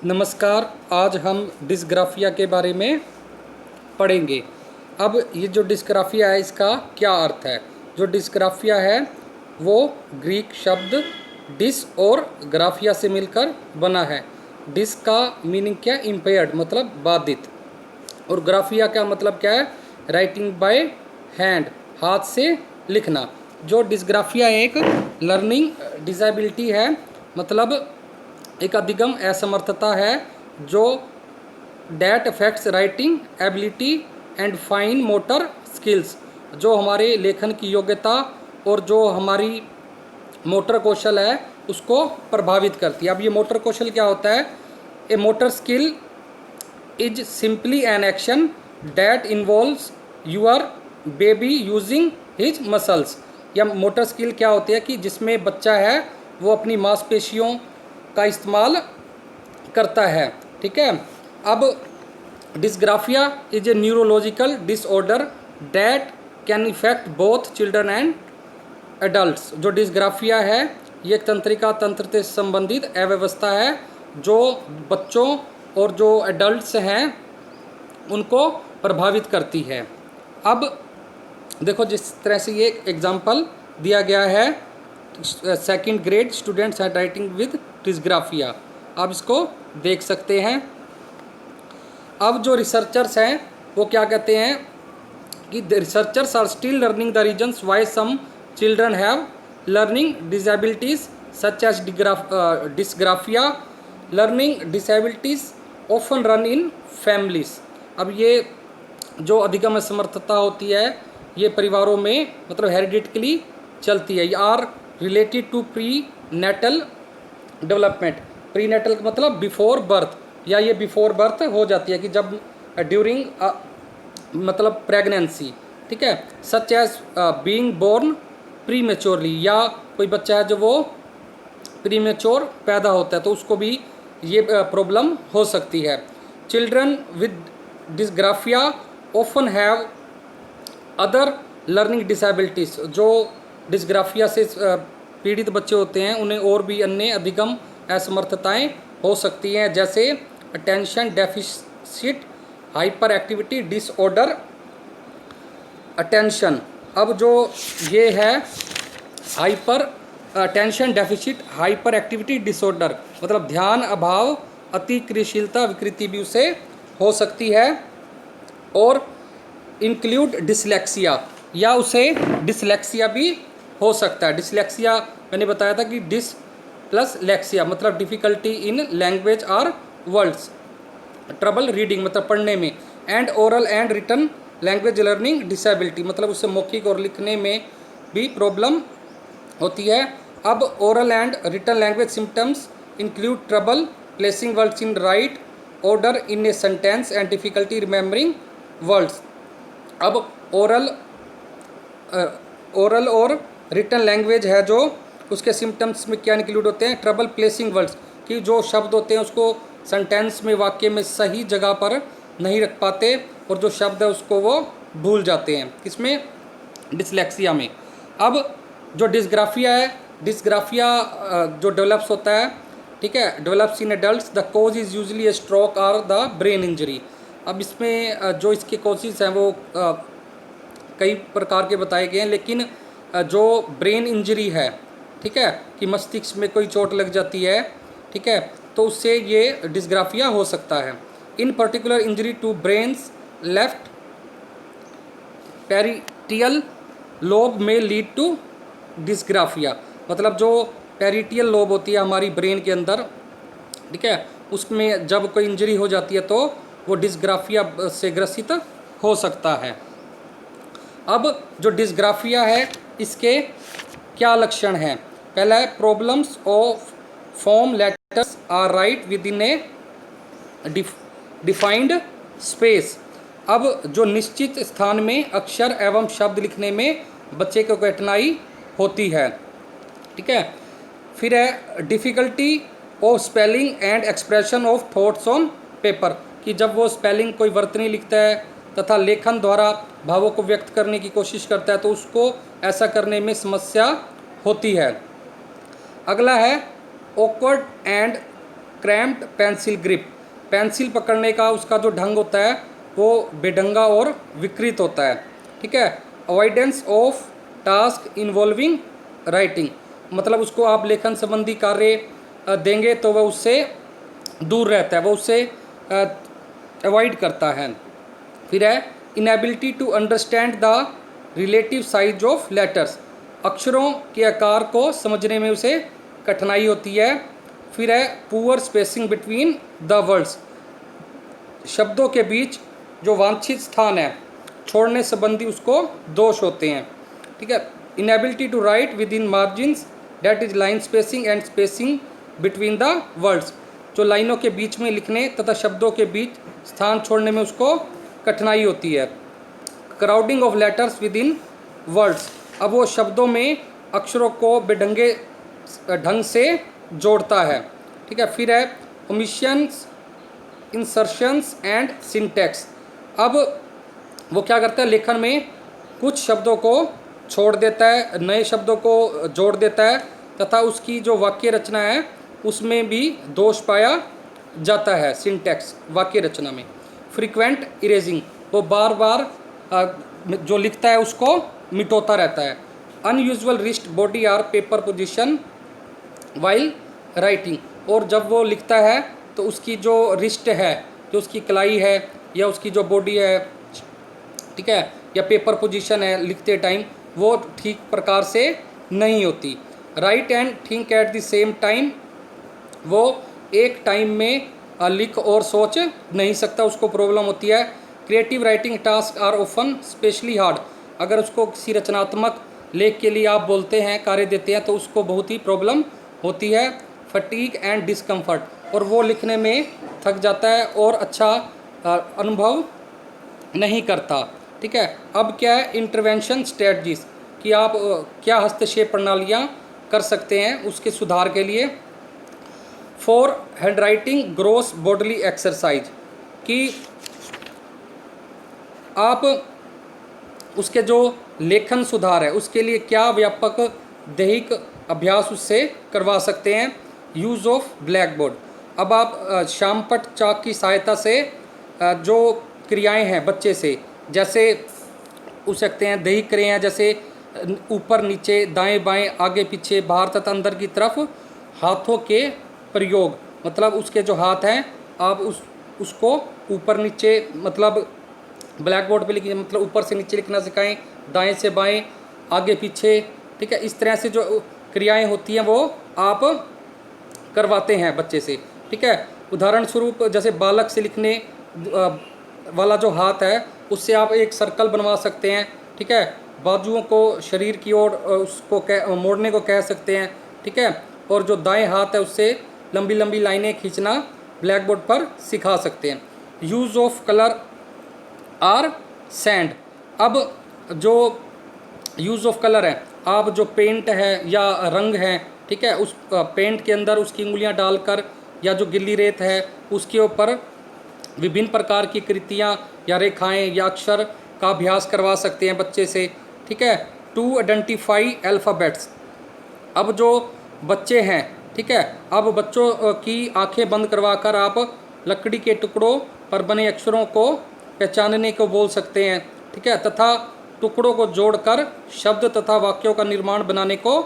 नमस्कार। आज हम डिस्ग्राफिया के बारे में पढ़ेंगे। अब ये जो डिस्ग्राफिया है इसका क्या अर्थ है। जो डिस्ग्राफिया है वो ग्रीक शब्द डिस और ग्राफिया से मिलकर बना है। डिस का मीनिंग क्या है, इम्पेयर्ड मतलब बाधित, और ग्राफिया का मतलब क्या है, राइटिंग बाय हैंड, हाथ से लिखना। जो डिस्ग्राफिया एक लर्निंग डिसेबिलिटी है, मतलब एक अधिगम असमर्थता है जो that affects writing ability and fine motor skills, जो हमारे लेखन की योग्यता और जो हमारी मोटर कौशल है उसको प्रभावित करती है। अब ये मोटर कौशल क्या होता है? A motor skill is simply an action that involves your baby using his muscles. या मोटर स्किल क्या होती है कि जिसमें बच्चा है वो अपनी मांसपेशियों का इस्तेमाल करता है। ठीक है। अब dysgraphia is a neurological disorder that can effect both children and adults. जो डिस्ग्राफिया है ये एक तंत्रिका तंत्र से संबंधित अव्यवस्था है जो बच्चों और जो एडल्ट्स हैं उनको प्रभावित करती है। अब देखो जिस तरह से ये एग्जाम्पल दिया गया है, second grade students hand writing with dysgraphia. आप इसको देख सकते हैं। अब जो रिसर्चर्स हैं वो क्या कहते हैं कि the researchers are still learning the reasons why some children have learning disabilities such as dysgraphia. Learning disabilities often run in families. अब ये जो अधिगम असमर्थता होती है ये परिवारों में मतलब हेरिडिटली चलती है। Are related to prenatal development. Prenatal मतलब बिफोर बर्थ, या ये बिफोर बर्थ हो जाती है कि जब ड्यूरिंग मतलब प्रेगनेंसी। ठीक है। Such as being born prematurely, या कोई बच्चा है जो वो प्री मेच्योर पैदा होता है तो उसको भी ये प्रॉब्लम हो सकती है। Children with dysgraphia often have other learning disabilities. जो डिस्ग्राफिया से पीड़ित बच्चे होते हैं उन्हें और भी अन्य अधिगम असमर्थताएं हो सकती हैं, जैसे attention deficit hyper activity disorder attention. अब जो ये है hyper attention deficit hyper activity disorder मतलब ध्यान अभाव अति क्रियाशीलता विकृति भी उसे हो सकती है। और इंक्लूड डिसलेक्सिया, या उसे डिसलेक्सिया भी हो सकता है। डिसलेक्सिया मैंने बताया था कि डिस प्लस लेक्सिया मतलब डिफ़िकल्टी इन लैंग्वेज और वर्ड्स, ट्रबल रीडिंग मतलब पढ़ने में, and oral and written language learning disability मतलब उससे मौखिक और लिखने में भी प्रॉब्लम होती है। अब oral and written language symptoms include trouble placing words in right order in a sentence and difficulty remembering words. अब ओरल और रिटन लैंग्वेज है जो उसके सिम्टम्स में क्या इंक्लूड होते हैं? ट्रबल प्लेसिंग वर्ड्स कि जो शब्द होते हैं उसको सेंटेंस में वाक्य में सही जगह पर नहीं रख पाते और जो शब्द है उसको वो भूल जाते हैं। किसमें? डिसलेक्सिया में। अब जो डिस्ग्राफिया है, डिस्ग्राफिया जो डेवलप्स होता है, ठीक है, develops in adults, the cause is usually a stroke और द ब्रेन इंजरी। अब इसमें जो इसके कॉजेज हैं वो कई प्रकार के बताए गए हैं, लेकिन जो ब्रेन इंजरी है, ठीक है, कि मस्तिष्क में कोई चोट लग जाती है, ठीक है, तो उससे ये डिस्ग्राफिया हो सकता है। In particular injury to brain's left parietal lobe में लीड टू डिस्ग्राफिया मतलब जो पैरिटियल लोब होती है हमारी ब्रेन के अंदर, ठीक है, उसमें जब कोई इंजरी हो जाती है तो वो डिस्ग्राफिया से ग्रसित हो सकता है। अब जो डिस्ग्राफिया है इसके क्या लक्षण हैं? पहला है problems of form letters or write within a defined space. अब जो निश्चित स्थान में अक्षर एवं शब्द लिखने में बच्चे को कठिनाई होती है। ठीक है। फिर है difficulty of spelling and expression of thoughts on paper कि जब वो स्पेलिंग कोई वर्तनी लिखता है तथा लेखन द्वारा भावों को व्यक्त करने की कोशिश करता है तो उसको ऐसा करने में समस्या होती है। अगला है awkward and cramped pencil grip, pencil पकड़ने का उसका जो ढंग होता है वो बेढंगा और विकृत होता है, ठीक है। Avoidance of task involving writing, मतलब उसको आप लेखन संबंधी कार्य देंगे तो वह उससे दूर रहता है, वो उससे अवॉइड करता है। फिर है inability to understand the relative size of letters, अक्षरों के आकार को समझने में उसे कठिनाई होती है। फिर है poor spacing between the words, शब्दों के बीच जो वांछित स्थान है छोड़ने संबंधी उसको दोष होते हैं, ठीक है। Inability to write within margins, that is line spacing and spacing between the words, जो लाइनों के बीच में लिखने तथा शब्दों के बीच स्थान छोड़ने में उसको कठिनाई होती है। Crowding of letters with in words, अब वो शब्दों में अक्षरों को बेढंगे ढंग से जोड़ता है, ठीक है। फिर है ओमिशंस, इंसर्शंस एंड सिंटैक्स, अब वो क्या करता है लेखन में कुछ शब्दों को छोड़ देता है, नए शब्दों को जोड़ देता है तथा उसकी जो वाक्य रचना है उसमें भी दोष पाया जाता है, सिंटैक्स वाक्य रचना में। फ्रीक्वेंट इरेजिंग, वो बार बार जो लिखता है उसको मिटोता रहता है। Unusual wrist body or paper position while writing, और जब वो लिखता है तो उसकी जो रिस्ट है, जो उसकी कलाई है या उसकी जो बॉडी है, ठीक है, या पेपर पोजीशन है लिखते टाइम, वो ठीक प्रकार से नहीं होती। Right and think at the same time, वो एक टाइम में लिख और सोच नहीं सकता, उसको प्रॉब्लम होती है। Creative writing tasks are often especially hard, अगर उसको किसी रचनात्मक लेख के लिए आप बोलते हैं, कार्य देते हैं, तो उसको बहुत ही प्रॉब्लम होती है। फटीग एंड डिस्कम्फर्ट, और वो लिखने में थक जाता है और अच्छा अनुभव नहीं करता, ठीक है। अब क्या है इंटरवेंशन स्ट्रेटजीज, कि आप क्या हस्तक्षेप प्रणालियाँ कर सकते हैं उसके सुधार के लिए। For handwriting gross bodily exercise, कि आप उसके जो लेखन सुधार है उसके लिए क्या व्यापक दैहिक अभ्यास उससे करवा सकते हैं। यूज़ ऑफ ब्लैक बोर्ड, अब आप शामपट चाक की सहायता से जो क्रियाएं हैं बच्चे से, जैसे पूछ सकते हैं दैहिक क्रियाएं, जैसे ऊपर नीचे, दाएं बाएं, आगे पीछे, बाहर तथा अंदर की तरफ हाथों के प्रयोग, मतलब उसके जो हाथ हैं आप उसको ऊपर नीचे, मतलब ब्लैक बोर्ड पे लिखिए, मतलब ऊपर से नीचे लिखना सिखाएं, दाएं से बाएं, आगे पीछे, ठीक है। इस तरह से जो क्रियाएं होती हैं वो आप करवाते हैं बच्चे से, ठीक है। उदाहरण स्वरूप जैसे बालक से लिखने वाला जो हाथ है उससे आप एक सर्कल बनवा सकते हैं, ठीक है। बाजुओं को शरीर की ओर उसको मोड़ने को कह सकते हैं, ठीक है। और जो दाएं हाथ है उससे लंबी लंबी लाइनें खींचना ब्लैक बोर्ड पर सिखा सकते हैं। Use of colour or sand, अब जो यूज़ ऑफ कलर है, आप जो पेंट है या रंग है, ठीक है, उस पेंट के अंदर उसकी उंगलियां डालकर या जो गिल्ली रेत है उसके ऊपर विभिन्न प्रकार की कृतियाँ या रेखाएं या अक्षर का अभ्यास करवा सकते हैं बच्चे से, ठीक है। टू आइडेंटिफाई अल्फ़ाबेट्स, अब जो बच्चे हैं, ठीक है, अब बच्चों की आंखें बंद करवाकर आप लकड़ी के टुकड़ों पर बने अक्षरों को पहचानने को बोल सकते हैं, ठीक है, तथा टुकड़ों को जोड़कर शब्द तथा वाक्यों का निर्माण बनाने को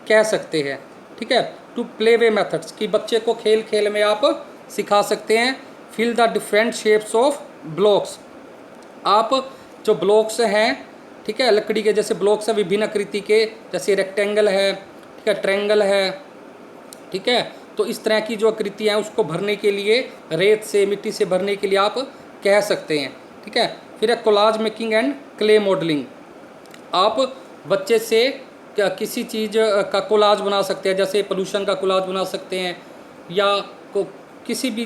कह सकते हैं, ठीक है। टू प्ले वे मेथड्स, कि बच्चे को खेल खेल में आप सिखा सकते हैं। Fill the different shapes of blocks, आप जो ब्लॉक्स हैं, ठीक है, लकड़ी के जैसे ब्लॉक्स हैं विभिन्न आकृति के, जैसे रेक्टेंगल है, ठीक है, ट्रायंगल है, ठीक है, तो इस तरह की जो आकृतियाँ हैं उसको भरने के लिए, रेत से, मिट्टी से भरने के लिए आप कह सकते हैं, ठीक है। फिर है collage making and clay modelling, आप बच्चे से किसी चीज़ का कोलाज बना सकते हैं, जैसे पोल्यूशन का कोलाज बना सकते हैं या किसी भी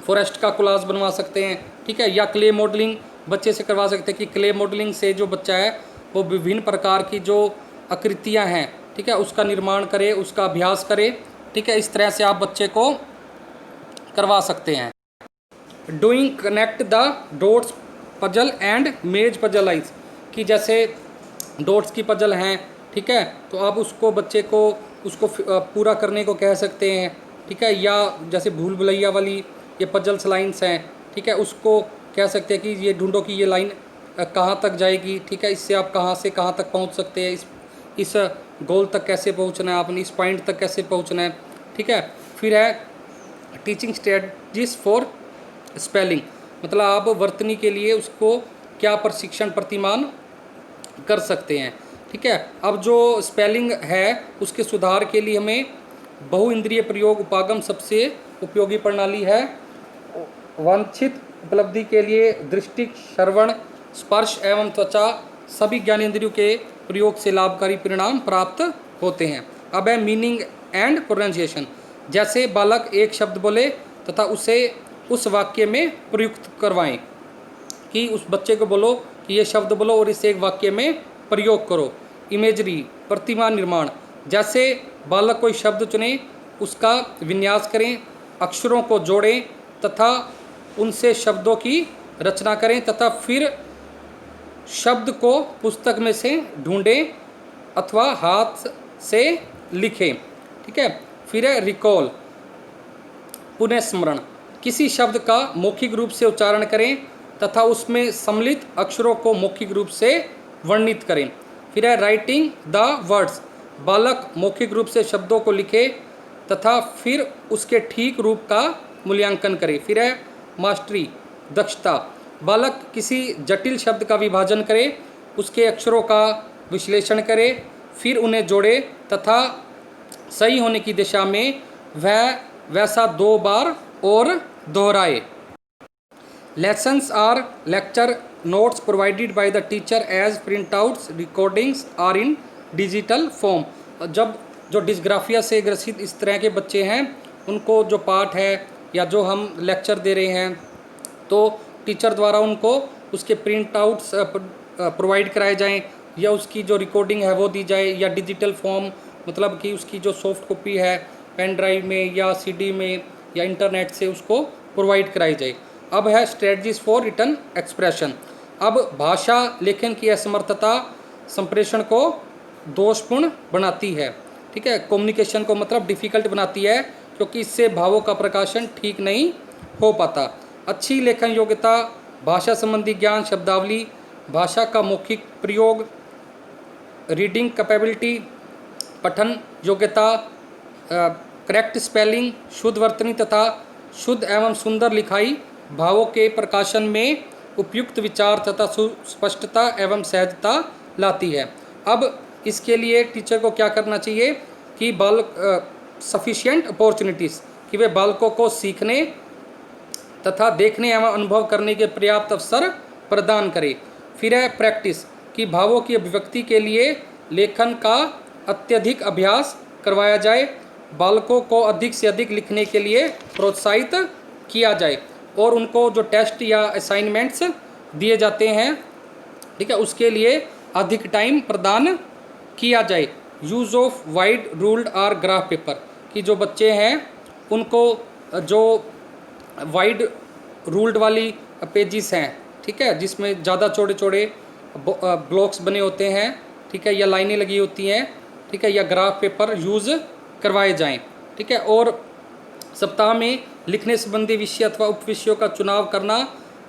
फॉरेस्ट का कोलाज बनवा सकते हैं, ठीक है, या क्ले मॉडलिंग बच्चे से करवा सकते हैं कि क्ले मॉडलिंग से जो बच्चा है वो विभिन्न प्रकार की जो आकृतियां हैं, ठीक है, उसका निर्माण करे, उसका अभ्यास करे, ठीक है। इस तरह से आप बच्चे को करवा सकते हैं। Doing connect the dots puzzle and maze puzzles, कि जैसे डॉट्स की पजल हैं, ठीक है, तो आप उसको बच्चे को उसको पूरा करने को कह सकते हैं, ठीक है, या जैसे भूल भुलैया वाली ये पजल्स लाइन्स हैं, ठीक है, उसको कह सकते हैं कि ये ढूंढो कि ये लाइन कहाँ तक जाएगी, ठीक है, इससे आप कहाँ से कहाँ तक पहुँच सकते हैं, इस गोल तक कैसे पहुँचना है आपने, इस पॉइंट तक कैसे पहुँचना है, ठीक है। फिर है टीचिंग स्ट्रेटजीज फॉर स्पेलिंग, मतलब आप वर्तनी के लिए उसको क्या प्रशिक्षण प्रतिमान कर सकते हैं, ठीक है। अब जो स्पेलिंग है उसके सुधार के लिए हमें बहु इंद्रिय प्रयोग उपागम सबसे उपयोगी प्रणाली है। वांछित उपलब्धि के लिए दृष्टि, श्रवण, स्पर्श एवं त्वचा सभी ज्ञानेंद्रियों के प्रयोग से लाभकारी परिणाम प्राप्त होते हैं। अब है मीनिंग एंड प्रोनाउंसिएशन, जैसे बालक एक शब्द बोले तथा उसे उस वाक्य में प्रयुक्त करवाएं, कि उस बच्चे को बोलो कि ये शब्द बोलो और इसे एक वाक्य में प्रयोग करो। इमेजरी, प्रतिमा निर्माण, जैसे बालक कोई शब्द चुने उसका विन्यास करें, अक्षरों को जोड़ें तथा उनसे शब्दों की रचना करें तथा फिर शब्द को पुस्तक में से ढूंढें अथवा हाथ से लिखें, ठीक है। फिर है रिकॉल, पुनः स्मरण, किसी शब्द का मौखिक रूप से उच्चारण करें तथा उसमें सम्मिलित अक्षरों को मौखिक रूप से वर्णित करें। फिर है राइटिंग द वर्ड्स, बालक मौखिक रूप से शब्दों को लिखे तथा फिर उसके ठीक रूप का मूल्यांकन करे। फिर है मास्टरी, दक्षता, बालक किसी जटिल शब्द का विभाजन करे, उसके अक्षरों का विश्लेषण करे, फिर उन्हें जोड़े तथा सही होने की दिशा में वह वैसा 2 बार और दोहराए। Lessons or lecture notes provided by the teacher as printouts, recordings or in digital form. जब जो डिस्ग्राफिया से ग्रसित इस तरह के बच्चे हैं उनको जो पाठ है या जो हम लेक्चर दे रहे हैं तो टीचर द्वारा उनको उसके प्रिंट आउट्स प्रोवाइड कराए जाएं या उसकी जो रिकॉर्डिंग है वो दी जाए, या डिजिटल फॉर्म मतलब कि उसकी जो सॉफ्ट कॉपी है पेन ड्राइव में या सीडी में या इंटरनेट से उसको प्रोवाइड कराई जाए। अब है स्ट्रेटजीज फॉर रिटन एक्सप्रेशन। अब भाषा लेखन की असमर्थता संप्रेषण को दोषपूर्ण बनाती है, ठीक है, कम्युनिकेशन को मतलब डिफ़िकल्ट बनाती है, क्योंकि इससे भावों का प्रकाशन ठीक नहीं हो पाता। अच्छी लेखन योग्यता, भाषा संबंधी ज्ञान, शब्दावली, भाषा का मौखिक प्रयोग, रीडिंग कैपेबिलिटी, पठन योग्यता, करेक्ट स्पेलिंग, शुद्ध वर्तनी तथा शुद्ध एवं सुंदर लिखाई भावों के प्रकाशन में उपयुक्त विचार तथा सुस्पष्टता एवं सहजता लाती है। अब इसके लिए टीचर को क्या करना चाहिए कि सफिशिएंट अपॉर्चुनिटीज़, कि वे बालकों को सीखने तथा देखने एवं अनुभव करने के पर्याप्त अवसर प्रदान करें। फिर है प्रैक्टिस, कि भावों की अभिव्यक्ति के लिए लेखन का अत्यधिक अभ्यास करवाया जाए, बालकों को अधिक से अधिक लिखने के लिए प्रोत्साहित किया जाए और उनको जो टेस्ट या असाइनमेंट्स दिए जाते हैं, ठीक है, उसके लिए अधिक टाइम प्रदान किया जाए। Use of wide ruled or graph paper, कि जो बच्चे हैं उनको जो वाइड रूल्ड वाली पेजिस हैं, ठीक है, जिसमें ज़्यादा चौड़े चौड़े ब्लॉक्स बने होते हैं, ठीक है, या लाइनें लगी होती हैं, ठीक है, या ग्राफ पेपर यूज़ करवाए जाएं, ठीक है। और सप्ताह में लिखने संबंधी विषय अथवा उपविषयों का चुनाव करना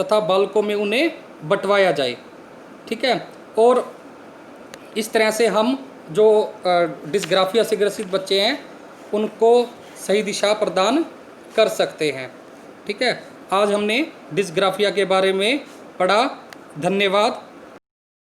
तथा बालकों में उन्हें बंटवाया जाए, ठीक है। और इस तरह से हम जो डिस्ग्राफिया से ग्रसित बच्चे हैं उनको सही दिशा प्रदान कर सकते हैं, ठीक है। आज हमने डिस्ग्राफिया के बारे में पढ़ा। धन्यवाद।